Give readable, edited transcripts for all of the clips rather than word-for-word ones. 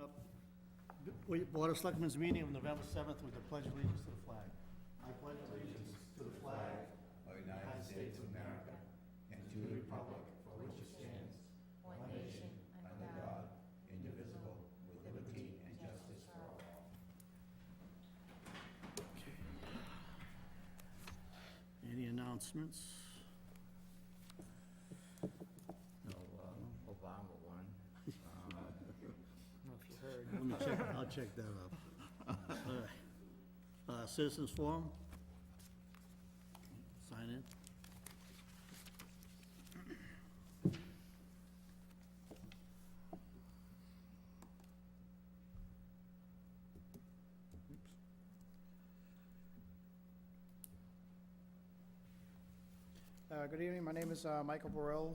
up Board of Selectmen's meeting of November 7th with the pledge of allegiance to the flag. I pledge allegiance to the flag of the United States of America and to the republic for which it stands, one nation, under God, indivisible, with liberty and justice for all. Any announcements? No, Obama won. I don't know if you heard. Let me check, I'll check that out. All right. Citizens Forum? Sign in. Good evening, my name is Michael Baril.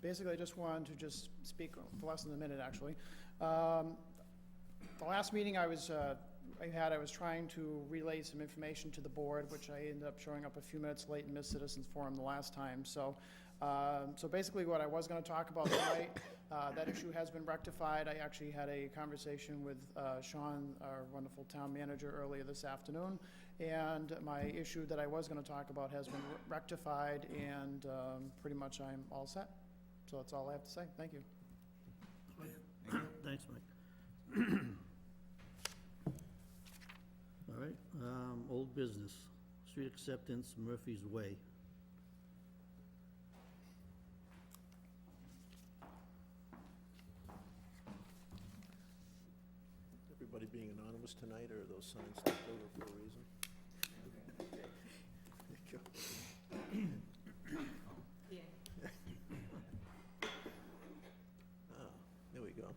Basically, I just wanted to speak for less than a minute, actually. The last meeting I was trying to relay some information to the board, which I ended up showing up a few minutes late and missed Citizens Forum the last time. So basically what I was going to talk about tonight, that issue has been rectified. I actually had a conversation with Sean, our wonderful town manager, earlier this afternoon. And my issue that I was going to talk about has been rectified, and pretty much I'm all set. So that's all I have to say. Thank you. Thanks, Mike. All right, old business, street acceptance, Murphy's Way. Everybody being anonymous tonight, or are those signs stuck over for a reason? There we go.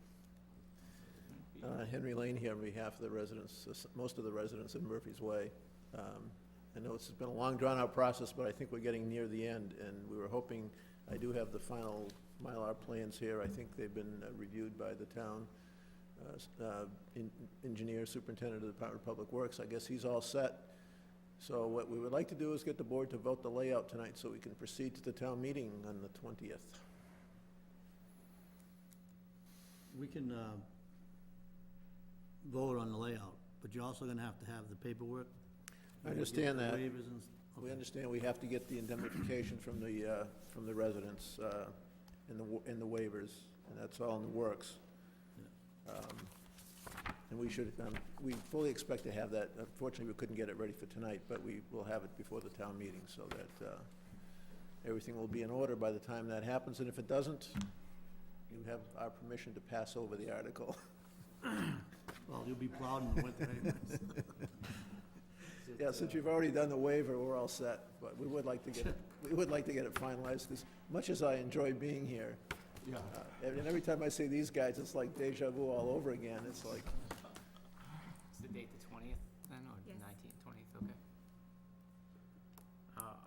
Henry Lane here on behalf of the residents, most of the residents in Murphy's Way. I know it's been a long, drawn-out process, but I think we're getting near the end, and we were hoping, I do have the final Mylar plans here. I think they've been reviewed by the town engineer, superintendent of the Department of Public Works. I guess he's all set. So what we would like to do is get the board to vote the layout tonight so we can proceed to the town meeting on the 20th. We can vote on the layout, but you're also gonna have to have the paperwork. I understand that. Waivers and, We okay. understand we have to get the indemnification from the residents in the waivers, and that's all in the works. And we should, we fully expect to have that. Unfortunately, we couldn't get it ready for tonight, but we will have it before the town meeting so that everything will be in order by the time that happens. And if it doesn't, you have our permission to pass over the article. Well, you'll be plowed in the winter anyways. Yeah, since you've already done the waiver, we're all set, but we would like to get it finalized, because much as I enjoy being here, Yeah. and every time I see these guys, it's like deja vu all over again. It's like, Is the date the 20th then, or Yes. 19th, 20th, okay.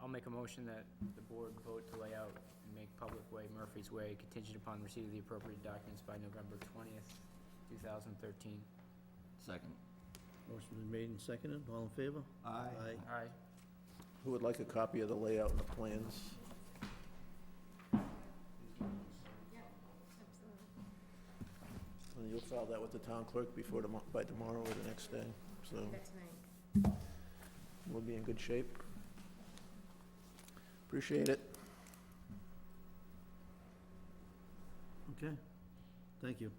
I'll make a motion that the board vote to lay out and make public way Murphy's Way contingent upon receipt of the appropriate documents by November 20th, 2013. Second. Motion been made and seconded, all in favor? Aye. Aye. who would like a copy of the layout and the plans? And you'll file that with the town clerk by tomorrow or the next day, so That's tonight. we'll be in good shape. Appreciate it. Okay, thank you.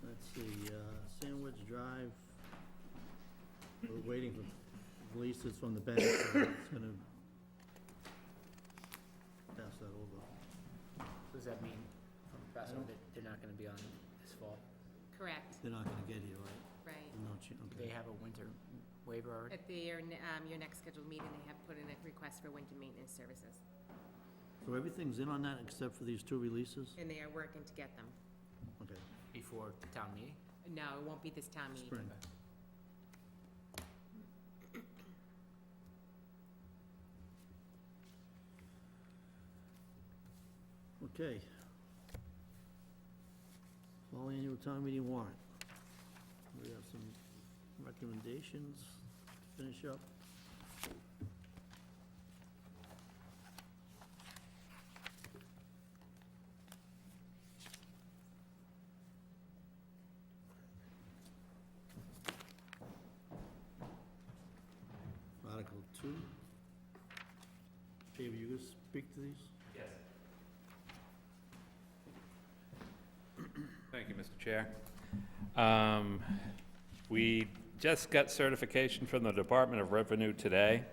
Let's see, Sandwich Drive, we're waiting for releases from the bank, so it's gonna pass that over. Does that mean, from Passover, that they're not gonna be on this fall? Correct, They're not gonna get here, right? right. No, Do okay. they have a winter waiver already? At your next scheduled meeting, they have put in a request for winter maintenance services, So everything's in on that except for these two releases? and they are working to get them. Okay, Before the town meeting? No, it won't be this town meeting. spring. Okay. Fall annual town meeting warrant. We have some recommendations to finish up. Article 2. Dave, you gonna speak to these? Yes. Thank you, Mr. Chair. We just got certification from the Department of Revenue today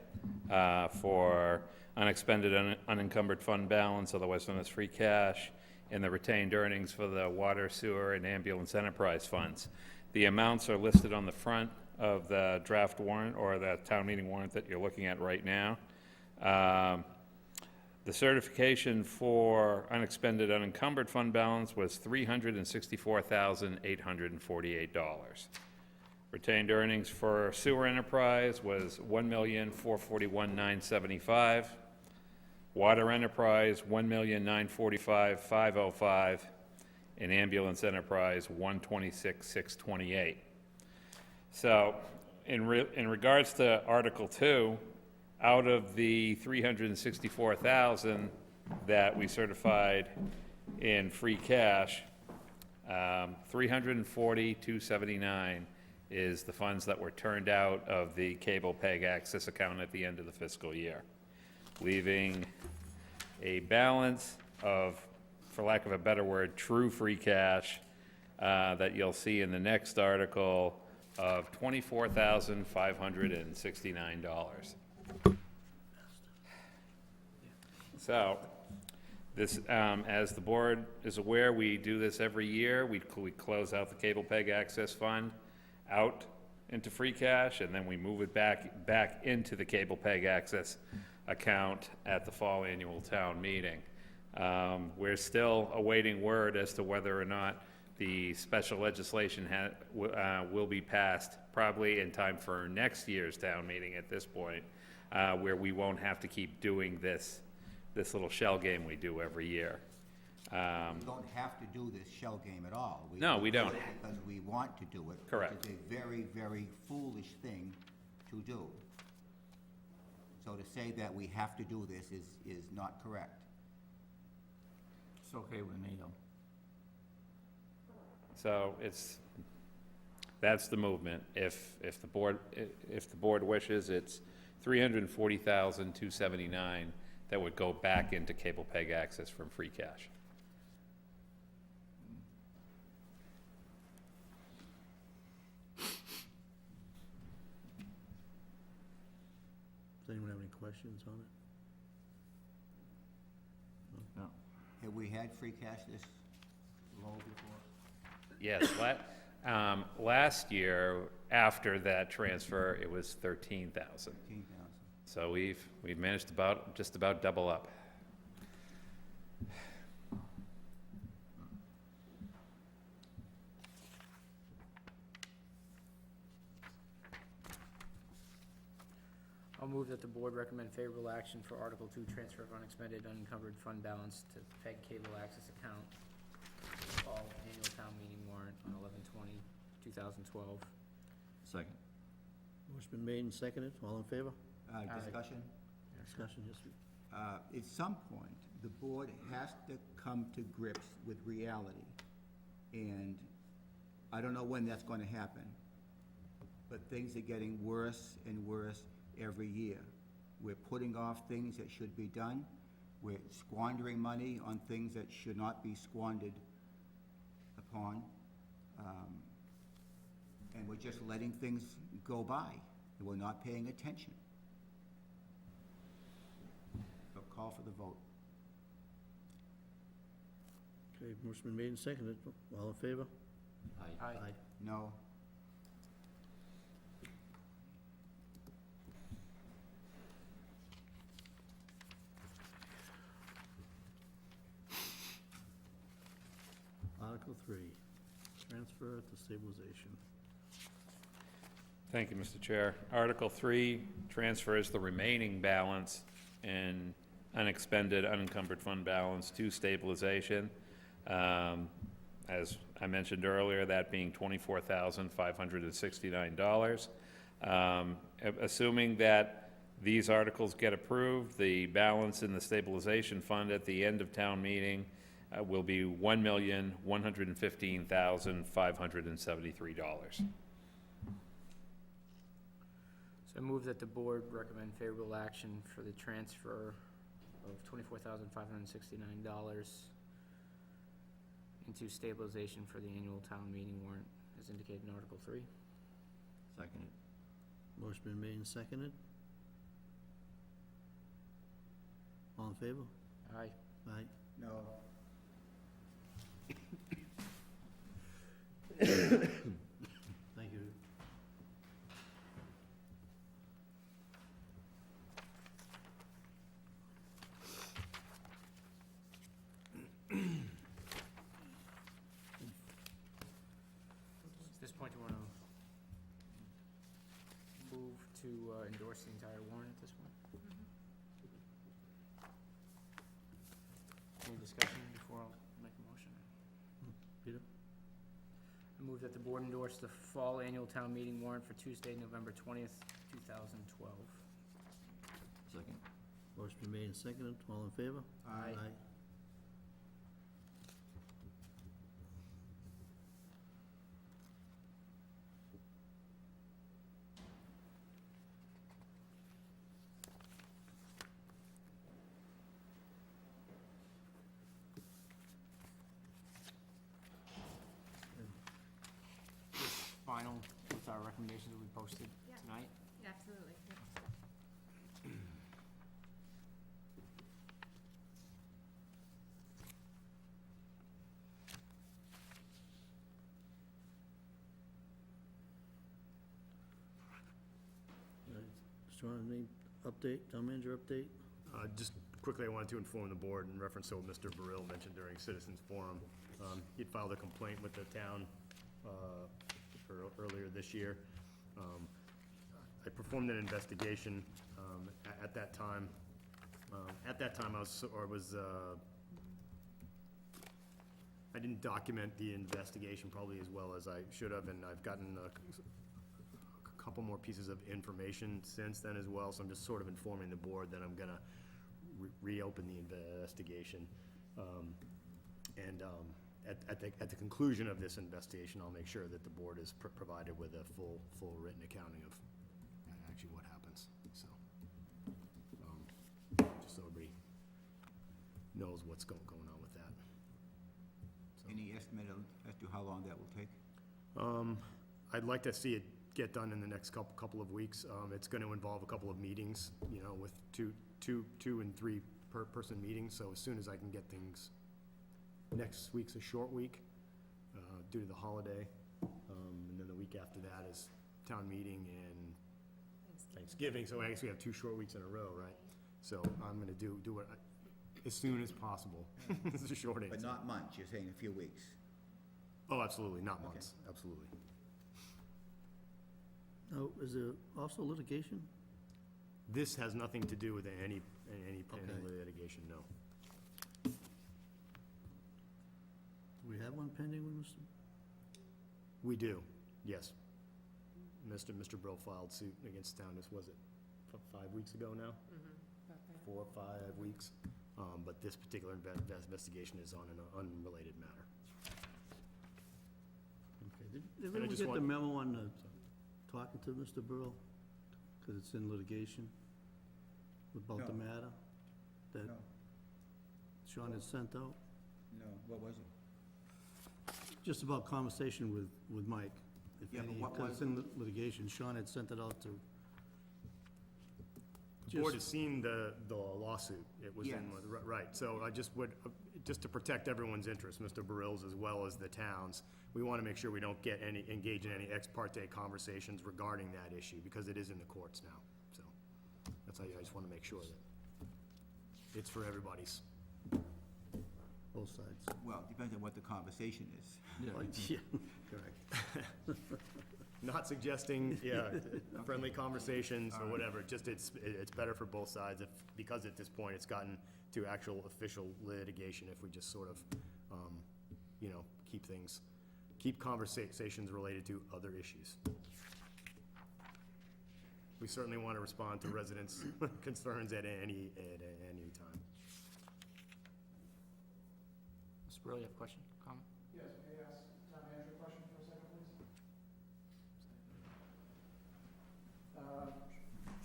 for unexpended unencumbered fund balance, otherwise known as free cash, and the retained earnings for the water, sewer, and ambulance enterprise funds. The amounts are listed on the front of the draft warrant, or the town meeting warrant that you're looking at right now. The certification for unexpended unencumbered fund balance was $364,848. Retained earnings for sewer enterprise was $1,441,975. Water enterprise, $1,945,505. And ambulance enterprise, $126,628. So, in regards to Article 2, out of the $364,000 that we certified in free cash, $340,279 is the funds that were turned out of the cable peg access account at the end of the fiscal year, leaving a balance of, for lack of a better word, true free cash that you'll see in the next article of $24,569. So, this, as the board is aware, we do this every year. We close out the cable peg access fund out into free cash, and then we move it back into the cable peg access account at the fall annual town meeting. We're still awaiting word as to whether or not the special legislation will be passed, probably in time for next year's town meeting at this point, where we won't have to keep doing this little shell game we do every year. We don't have to do this shell game at all. No, we do don't. it because we want to do it. Correct. It's a very, very foolish thing to do. So to say that we have to do this is not correct. It's okay with me, though. So that's the movement. If the board wishes, it's $340,279 that would go back into cable peg access from free cash. Does anyone have any questions on it? No. Have we had free cash this low before? Yes, last year, after that transfer, it was $13,000. 15,000. So we've managed just about double up. I'll move that the board recommend favorable action for Article 2, transfer of unexpended unencumbered fund balance to PEG cable access account. All annual town meeting warrant on 11/20/2012. Second. Motion been made and seconded. All in favor? Discussion? Discussion, yes. At some point, the board has to come to grips with reality. And I don't know when that's going to happen, but things are getting worse and worse every year. We're putting off things that should be done. We're squandering money on things that should not be squandered upon. And we're just letting things go by, and we're not paying attention. So call for the vote. Okay, motion been made and seconded. All in favor? Aye. No? Article 3, transfer to stabilization. Thank you, Mr. Chair. Article 3 transfers the remaining balance in unexpended unencumbered fund balance to stabilization. As I mentioned earlier, that being $24,569. Assuming that these articles get approved, the balance in the stabilization fund at the end of town meeting will be $1,115,573. So I move that the board recommend favorable action for the transfer of $24,569 into stabilization for the annual town meeting warrant, as indicated in Article 3. Seconded. Motion been made and seconded. All in favor? Aye. Aye. No. Thank you. At this point, do you want to move to endorse the entire warrant at this point? Any discussion before I'll make a motion? Peter? I move that the board endorse the fall annual town meeting warrant for Tuesday, November 20th, 2012. Second. Motion been made and seconded. All in favor? Aye. Final, with our recommendations that we posted Yeah. tonight. Absolutely. Sean, any update, town manager update? Just quickly, I wanted to inform the board in reference to what Mr. Baril mentioned during Citizens Forum. He'd filed a complaint with the town earlier this year. I performed an investigation at that time. I didn't document the investigation probably as well as I should have, and I've gotten a couple more pieces of information since then as well, so I'm just sort of informing the board that I'm gonna reopen the investigation. At the conclusion of this investigation, I'll make sure that the board is provided with a full written accounting of actually what happens, so. Just so everybody knows what's going on with that. So. Any estimate as to how long that will take? I'd like to see it get done in the next couple of weeks. It's gonna involve a couple of meetings, you know, with two and three person meetings, so as soon as I can get things. Next week's a short week, due to the holiday, and then the week after that is town meeting and Thanksgiving, so I guess we have 2 short weeks in a row, right? So I'm gonna do it as soon as possible. This is a short answer. But not months, you're saying a few weeks? Oh, absolutely, not Okay. months, absolutely. Now, is there also litigation? This has nothing to do with any pending Okay. litigation, no. Do we have one pending with Mr.? We do, yes. Mr. Brill filed suit against the town, was it 5 weeks ago now? 4 or 5 weeks? But this particular investigation is on an unrelated matter. Okay, did I everyone just get the want- memo on talking to Mr. Burrell? Because it's in litigation about the No. matter that No, Sean had sent out? no, what was it? Just about conversation with Mike. If Yeah, but any, what because was it's in litigation, Sean had sent it out to. The board Just- has seen the lawsuit. It was in, Yes. right, so I just would, just to protect everyone's interest, Mr. Barill's as well as the town's, we want to make sure we don't engage in any ex parte conversations regarding that issue, because it is in the courts now, so. That's how I just want to make sure that it's for everybody's. Both sides. Well, depends on what the conversation is. Yeah, correct. Not suggesting, friendly conversations or whatever, just it's better for both sides because at this point it's gotten to actual official litigation if we just sort of, keep conversations related to other issues. We certainly want to respond to residents' concerns at any time. Mr. Burley, you have a question, comment? Yes, may I ask town manager a question for a second, please?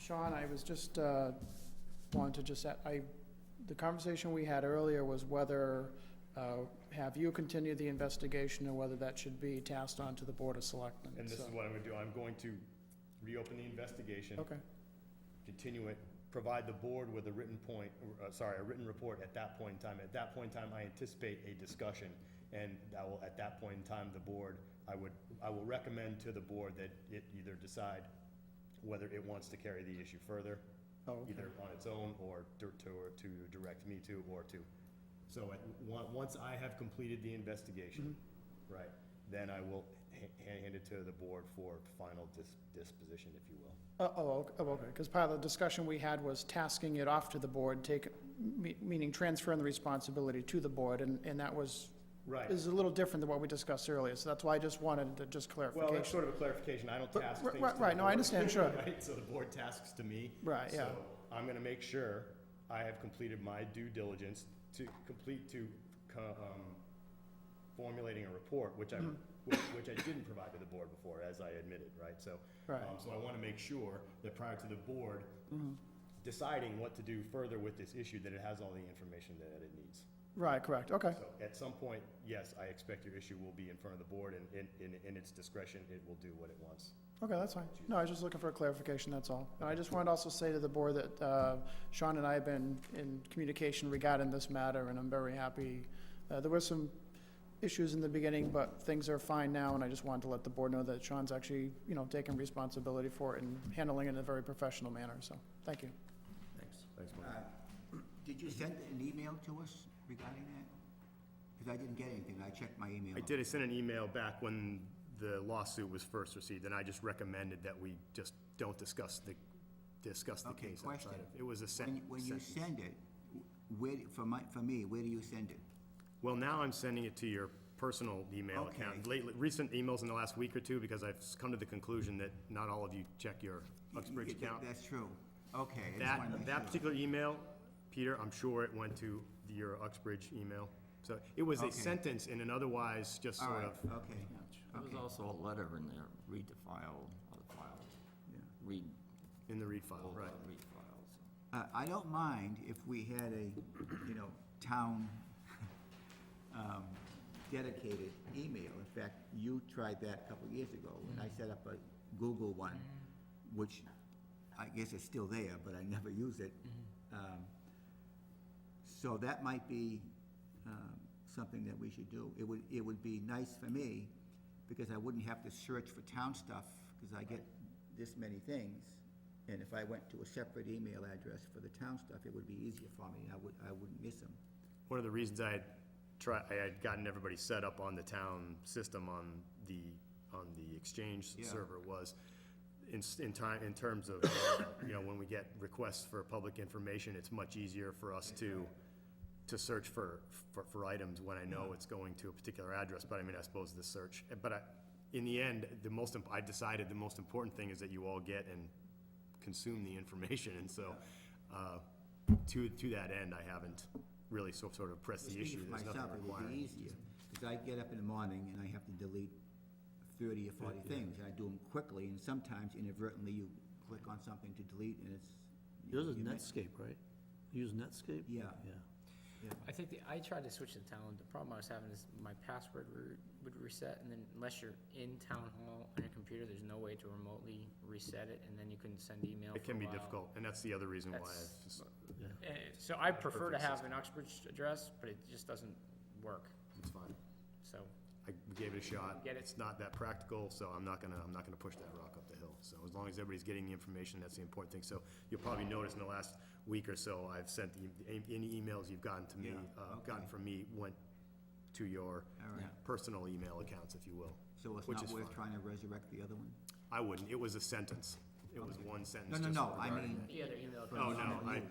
Sean, I was just, wanted to just, the conversation we had earlier was whether, have you continue the investigation or whether that should be tasked on to the Board of Selectmen. And this is So- what I'm gonna do, I'm going to reopen the investigation. Okay, Continue it, provide the board with a written a written report at that point in time. At that point in time, I anticipate a discussion, and at that point in time, the board, I will recommend to the board that it either decide whether it wants to carry the issue further, oh, okay. either on its own, or to direct me to, or to. So once I have completed the investigation, right, then I will hand it to the board for final disposition, if you will. Okay, because part of the discussion we had was tasking it off to the board, meaning transferring the responsibility to the board, and that was, Right. is a little different than what we discussed earlier, so that's why I just wanted to just clarification. Well, that's sort of a clarification. I don't task things to the board. Right, no, I understand, sure. Right, so the board tasks to me. Right, yeah. So I'm gonna make sure I have completed my due diligence to formulating a report, which I didn't provide to the board before, as I admitted, right? So, Right. So I wanna make sure that prior to the board deciding what to do further with this issue, that it has all the information that it needs. Right, correct, okay. So at some point, yes, I expect your issue will be in front of the board, and in its discretion, it will do what it wants. Okay, that's fine. No, I was just looking for a clarification, that's all. And I just wanted to also say to the board that Sean and I have been in communication regarding this matter, and I'm very happy. There were some issues in the beginning, but things are fine now, and I just wanted to let the board know that Sean's actually, taking responsibility for it and handling it in a very professional manner, so, thank you. Thanks. Thanks, Mike. Did you send an email to us regarding that? Because I didn't get anything, I checked my email. I did, I sent an email back when the lawsuit was first received, and I just recommended that we just don't discuss the Okay, case question. outside of, it was a sentence. When you send it, for me, where do you send it? Well, now I'm sending it to your personal email Okay. account. Lately, recent emails in the last week or two, because I've come to the conclusion that not all of you check your Uxbridge account. That's true. Okay. I just wanna make That sure. particular email, Peter, I'm sure it went to your Uxbridge email. So it was a Okay. sentence in an otherwise just All sort right, of, okay. There was Okay. also a letter in there, read the file, Yeah. read, in the read file, right? read files. I don't mind if we had a, town dedicated email. In fact, you tried that a couple of years ago, and I set up a Google one, which I guess is still there, but I never use it. So that might be something that we should do. It would be nice for me, because I wouldn't have to search for town stuff, because I get this many things. And if I went to a separate email address for the town stuff, it would be easier for me, and I wouldn't miss them. One of the reasons I had gotten everybody set up on the town system on the Exchange Yeah. server was in terms of, when we get requests for public information, it's much easier for us to search for items when I know it's going to a particular address, but I suppose the search, in the end, I've decided the most important thing is that you all get and consume the information, and so, to that end, I haven't really sort of pressed the issue. Speaking for There's nothing myself, it would requiring. be easier, because I get up in the morning and I have to delete 30 or 40 things, and I do them quickly, and sometimes inadvertently you click on something to delete, and it's. Yours is you may- Netscape, right? You use Netscape? Yeah. Yeah. I think I tried to switch to town, the problem I was having is my password would reset, and then unless you're in town hall on your computer, there's no way to remotely reset it, and then you couldn't send email for a It can be while. difficult, and that's the other reason why That's- I've just, So I prefer to Perfect have system. an Uxbridge address, but it just doesn't work, it's fine. so. I gave it a shot. Get it. It's not that practical, so I'm not gonna push that rock up the hill. So as long as everybody's getting the information, that's the important thing. So you'll probably notice in the last week or so, I've sent any emails you've gotten to me, Yeah, gotten okay. from me, went to your All right. personal email accounts, if you will. So it's Which not is worth fine. trying to resurrect the other one? I wouldn't. It was a sentence. It was Okay. one sentence. No, just I regarding mean. that. The other email for Oh, no, normal I- use.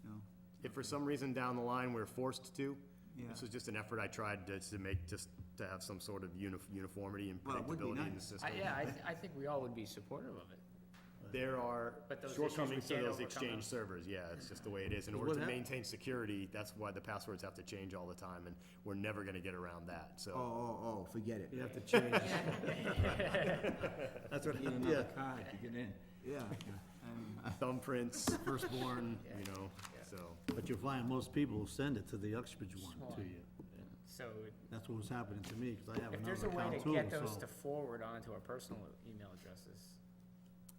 No, If for some reason down the line we're forced to, yeah. this was just an effort I tried to make, just to have some sort of uniformity and Well, it would be predictability in the nice. system. I think we all would be supportive of it. There are But those issues we shortcomings to can't those overcome exchange them. servers, yeah, it's just the way it is. In Well, order what to hap- maintain security, that's why the passwords have to change all the time, and we're never gonna get around that, Oh, so. oh, forget it. You have to change. That's what, Need another card to get in. Yeah. Thumbprints, firstborn, you know, so. but you'll find most people will send it to the Uxbridge one to you. So That's what was happening to me, because I have if there's another a way account to too, get those so. to forward onto our personal email addresses,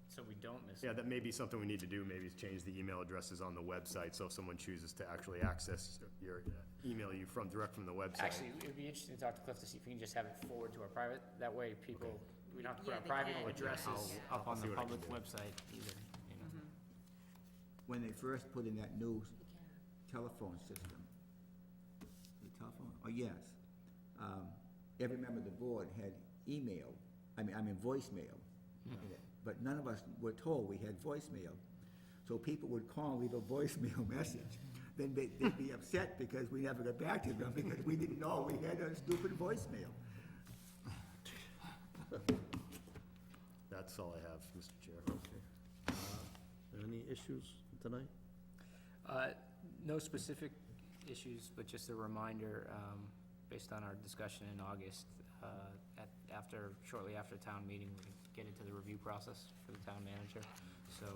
so we don't miss Yeah, it. that may be something we need to do, maybe is change the email addresses on the website, so if someone chooses to actually access your, email you direct from the website. Actually, it'd be interesting to talk to Cliff to see if we can just have it forward to our private, that way people, we don't have to put Yeah, our they private can. addresses I'll- up on see the what I can public do. website either, you know. When they first put in that new telephone system, the telephone, oh, yes, every member of the board had email, I mean voicemail. in it, But none of us were told we had voicemail. So people would call and leave a voicemail message. Then they'd be upset because we never got back to them because we didn't know we had a stupid voicemail. That's all I have, Mr. Chair. Any issues tonight? No specific issues, but just a reminder, based on our discussion in August, shortly after town meeting, we can get into the review process for the town manager. So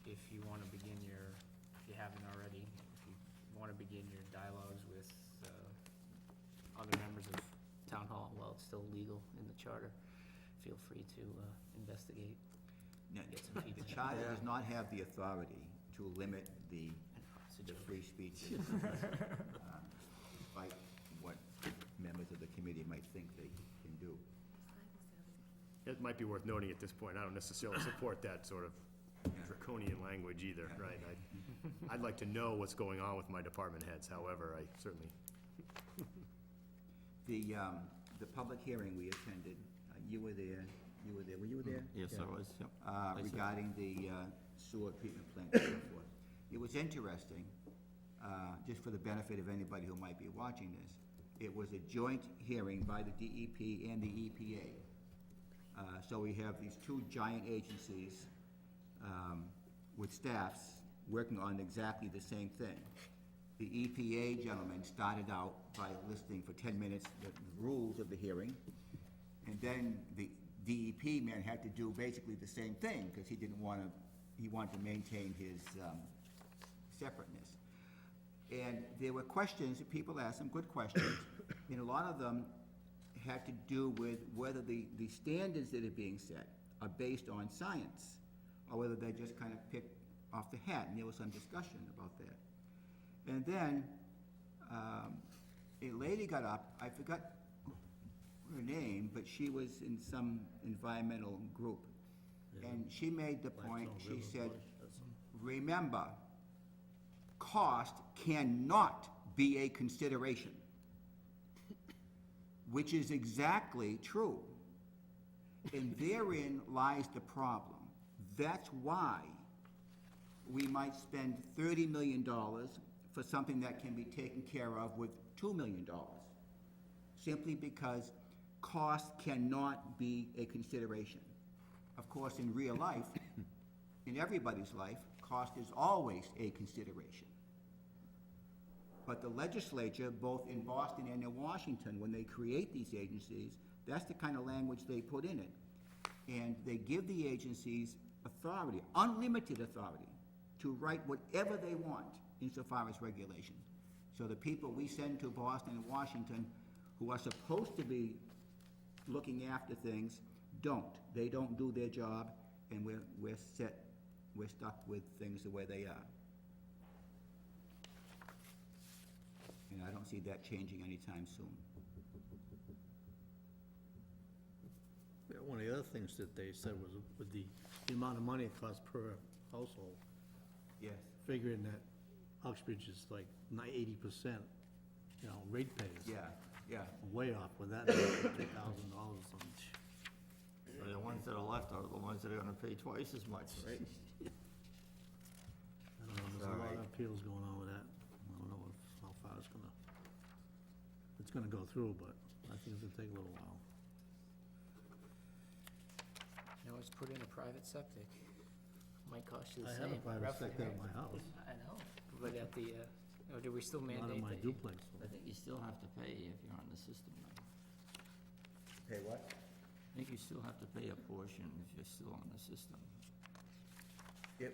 if you wanna begin if you haven't already, if you wanna begin your dialogues with, other members of town hall while it's still legal in the charter, feel free to, investigate. Now, Get some the feedback. charter does not have the authority to limit the free speech, despite what members of the committee might think they can do. It might be worth noting at this point, I don't necessarily support that sort of draconian language either, right? I'd like to know what's going on with my department heads, however, I certainly, The public hearing we attended, you were there, were you there? Yes, I was, yep. Regarding the sewer treatment plant and so forth. It was interesting, just for the benefit of anybody who might be watching this, it was a joint hearing by the DEP and the EPA. So we have these two giant agencies with staffs working on exactly the same thing. The EPA gentleman started out by listing for 10 minutes the rules of the hearing, and then the DEP man had to do basically the same thing, because he wanted to maintain his separateness. And there were questions that people asked, some good questions, and a lot of them had to do with whether the standards that are being set are based on science, or whether they're just kind of picked off the hat, and there was some discussion about that. And then, a lady got up, I forgot her name, but she was in some environmental group. And she made the point, she said, remember, cost cannot be a consideration, which is exactly true. And therein lies the problem. That's why we might spend $30 million for something that can be taken care of with $2 million, simply because cost cannot be a consideration. Of course, in real life, in everybody's life, cost is always a consideration. But the legislature, both in Boston and in Washington, when they create these agencies, that's the kind of language they put in it. And they give the agencies authority, unlimited authority, to write whatever they want insofar as regulation. So the people we send to Boston and Washington, who are supposed to be looking after things, don't. They don't do their job, and we're stuck with things the way they are. And I don't see that changing anytime soon. Yeah, one of the other things that they said was with the amount of money it costs per household, Yes. figuring that Uxbridge is like 80%, ratepayers. Yeah. Way off with that, $2,000 or something. So the ones that are left are the ones that are gonna pay twice as much, right? I don't know, there's a lot Alright. of appeals going on with that. I don't know how far it's gonna go through, but I think it's gonna take a little while. You know, it's put in a private septic. might cost you the I same. have a private roughly, sector right? at my house, I know, but at the, or do we still not mandate in my that? duplex. I think you still have to pay if you're on the system, though. Pay what? I think you still have to pay a portion if you're still on the system.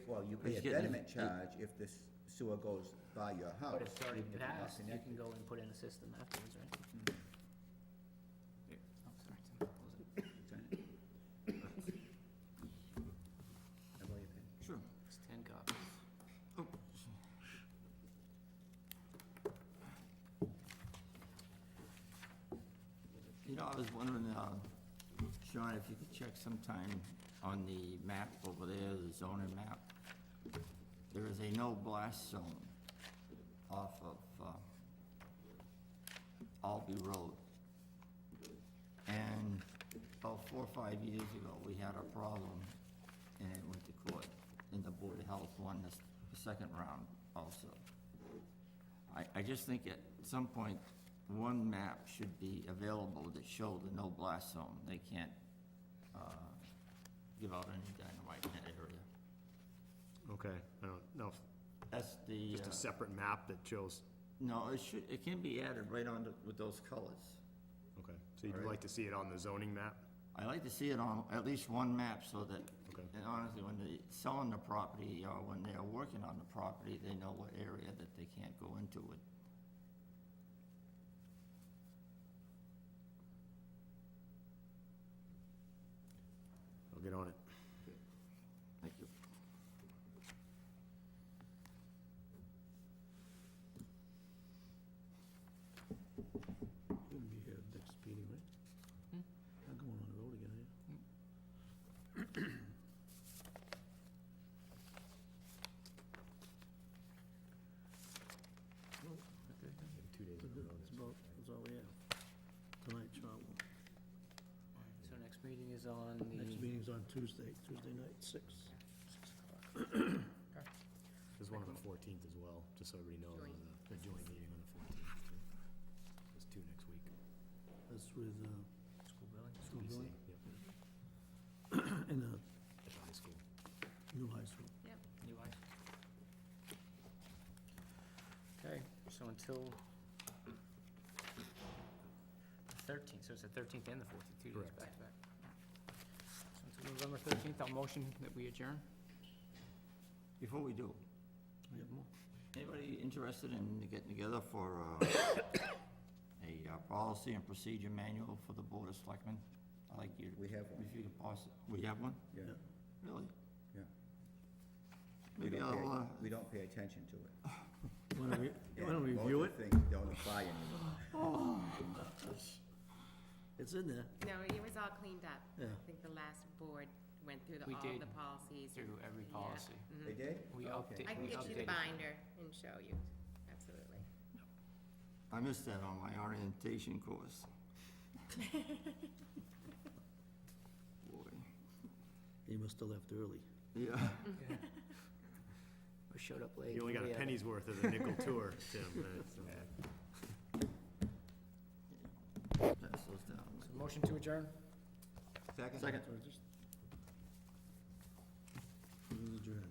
Well, you pay a He's getting- betterment charge if the sewer goes by your house. But if it's already even if you're not passed, you connected. can go and put in a system afterwards, right? Oh, sorry, Tim, what was it? Sign it. Have all your pen? Sure. It's 10 copies. You know, I was wondering, Sean, if you could check sometime on the map over there, the zoning map. There is a no blast zone off of Albee Road. And about 4 or 5 years ago, we had a problem, and it went to court, and the Board of Health won the second round also. I just think at some point, one map should be available that show the no blast zone. They can't give out any dynamite in that area. Okay, I don't know, if That's the, just a separate map that shows, no, it can be added right on with those colors. okay, so you'd All right. like to see it on the zoning map? I like to see it on at least one map so that, Okay. and honestly, when they're selling the property or when they're working on the property, they know what area that they can't go into it. I'll get on it. Thank you. You're gonna be here next meeting, right? Not going on the road again, are you? Maybe 2 days That's ago. about, that's all we have. Tonight, Sean. So next meeting is on the... Next meeting's on Tuesday night, 6. 6 o'clock. There's one on the 14th as well, just so everybody knows, Joint. the joint meeting on the 14th. too. There's 2 next week. That's with, School building? school BC, building, yep, in the at the high school. new high school. Yep. New eyes. Okay, so until the 13th, so it's the 13th and the 14th, 2 days Correct. back to back. So until November 13th, I'll motion that we adjourn. Before we do, We have more. anybody interested in getting together for a policy and procedure manual for the Board of Selectmen? I like you. We have one. If you could we have one? Yeah, Really? yeah. We Maybe don't pay- I'll, We don't pay attention to it. Wanna And review most it? of the things don't apply anymore. It's in there. No, it was all cleaned up. Yeah. I think the last board went through We all did the policies. Through every Yeah. policy. Mhm. They did? We Okay. I can we get you the updated. binder and show you, absolutely. I missed that on my orientation course. Boy, You must have left early. yeah. We showed up late. You only got a Yeah. penny's worth of the nickel tour, Tim. Pass those down. So motion to adjourn? Second? Second. So just. Adjourn.